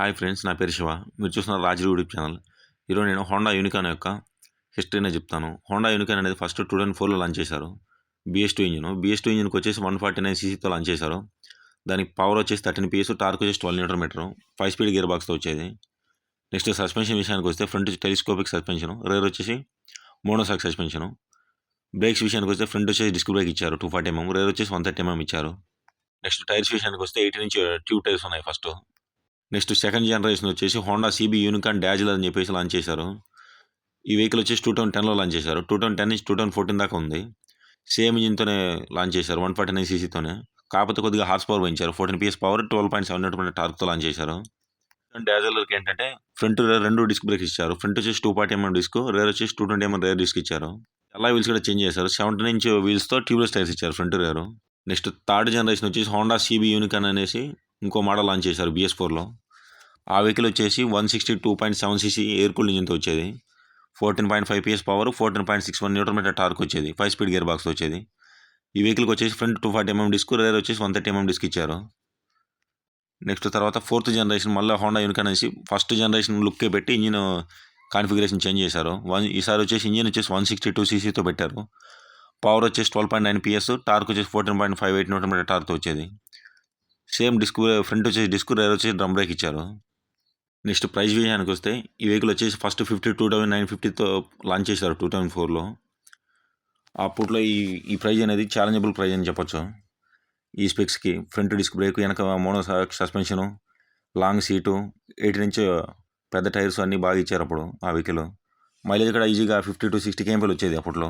Hi friends, నా పేరు శివ. మీరు చూస్తున్నారు రాజు యూట్యూబ్ ఛానల్. ఈరోజు నేను హోండా యూనికాన్ యొక్క హిస్టరీనే చెప్తాను. హోండా యూనికాన్ అనేది ఫస్ట్ 2004లో లాంచ్ చేశారు. BS2 engine. BS2 ఇంజిన్కి వచ్చేసి 149 cc లాంచ్ చేశారు. దానికి పవర్ వచ్చేసి 13 PS, టార్క్ వచ్చేసి 12 Nm, 5 స్పీడ్ గేర్ బాక్స్తో వచ్చేది. నెక్స్ట్ సస్పెన్షన్ విషయానికి వస్తే ఫ్రంట్ టెలిస్కోపిక్ సస్పెన్షన్, రేర్ వచ్చేసి మోనోసాక్ సస్పెన్షన్. బ్రేక్స్ విషయానికి వస్తే ఫ్రంట్ వచ్చేసి డిస్క్ బ్రేక్ ఇచ్చారు 240mm, రేర్ వచ్చేసి 130mm ఇచ్చారు. నెక్స్ట్ టైర్స్ విషయానికి వస్తే 18 ఇంచ్ ట్యూబ్ టైర్స్ ఉన్నాయి ఫస్ట్. నెక్స్ట్ సెకండ్ జనరేషన్ వచ్చేసి హోండా CB యూనికాన్ డాజిలర్ అని చెప్పేసి లాంచ్ చేశారు. ఈ వెహికల్ వచ్చేసి 2010లో లాంచ్ చేశారు. 2010 నుంచి 2014 దాకా ఉంది. సేమ్ ఇంజిన్తోనే లాంచ్ చేశారు, 149 cc. కాకపోతే కొద్దిగా హార్స్ పవర్ పెంచారు. 14 PS పవర్, 12.7 Nm టార్క్తో లాంచ్ చేశారు. డాజిలర్కి ఏంటంటే ఫ్రంట్ రేర్ రెండు డిస్క్ బ్రేక్స్ ఇచ్చారు. ఫ్రంట్ వచ్చేసి 240mm డిస్క్, రేర్ వచ్చేసి 220mm రేర్ డిస్క్ ఇచ్చారు. అలా వీల్స్ కూడా చేంజ్ చేశారు. 17 ఇంచ్ వీల్స్తో ట్యూబ్లెస్ టైర్స్ ఇచ్చారు ఫ్రంట్ రేరు. నెక్స్ట్ థర్డ్ జనరేషన్ వచ్చేసి హోండా CB యూనికాన్ అనేసి ఇంకో మోడల్ లాంచ్ చేశారు BS4లో. ఆ వెహికల్ వచ్చేసి 162.7 cc ఎయిర్ కూల్డ్ ఇంజిన్తో వచ్చేది. 14.5 PS పవర్, 14.61 Nm టార్క్ వచ్చేది. 5 స్పీడ్ గేర్ బాక్స్ వచ్చేది. ఈ వెహికల్కి వచ్చేసి ఫ్రంట్ 240mm డిస్క్, రేర్ వచ్చేసి 130mm డిస్క్ ఇచ్చారు. నెక్స్ట్ తర్వాత ఫోర్త్ జనరేషన్ మళ్ళీ హోండా యూనికాన్ అనేసి ఫస్ట్ జనరేషన్ లుక్కే పెట్టి ఇంజిన్ కాన్ఫిగరేషన్ చేంజ్ చేశారు. ఈసారి వచ్చేసి ఇంజిన్ వచ్చేసి 162 cc పెట్టారు. పవర్ వచ్చేసి 12.9 PS, టార్క్ వచ్చేసి 14.58 Nm టార్క్తో వచ్చేది. సేమ్ డిస్క్, ఫ్రంట్ వచ్చేసి డిస్క్, రేర్ వచ్చేసి డ్రమ్ బ్రేక్ ఇచ్చారు. నెక్స్ట్ ప్రైస్ విషయానికి వస్తే ఈ వెహికల్ వచ్చేసి ఫస్ట్ 52,950తో లాంచ్ చేశారు 2004లో. అప్పట్లో ఈ ప్రైజ్ అనేది ఛాలెంజబుల్ ప్రైజ్ అని చెప్పొచ్చు. ఈ స్పెక్స్కి ఫ్రంట్ డిస్క్ బ్రేక్, వెనక mono suspension, long seat, 18 inch పెద్ద టైర్స్ అన్నీ బాగా ఇచ్చారు అప్పుడు ఆ వెహికల్. మైలేజ్ కూడా ఈజీగా 50 to 60 km వచ్చేది అప్పట్లో.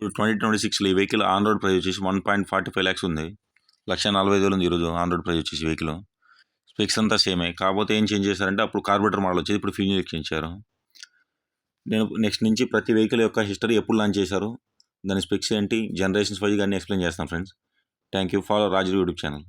ఇప్పుడు 2026లో ఈ వెహికల్ ఆన్ రోడ్ ప్రైస్ వచ్చేసి 1.45 lakhs ఉంది. 1,45,000 ఉంది ఈరోజు ఆన్ రోడ్ ప్రైస్ వచ్చేసి వెహికల్. స్పెక్స్ అంతా సేమే, కాకపోతే ఏం చేంజ్ చేశారంటే అప్పుడు కార్బొరేటర్ మోడల్ వచ్చేది, ఇప్పుడు ఫ్యూజన్ ఎక్కించారు. నేను నెక్స్ట్ నుంచి ప్రతి వెహికల్ యొక్క హిస్టరీ ఎప్పుడు లాంచ్ చేశారు, దాని స్పెక్స్ ఏంటి, జనరేషన్స్ వైజ్గా అన్ని ఎక్స్ప్లెయిన్ చేస్తాను friends. Thank you. Follow Raju YouTube channel.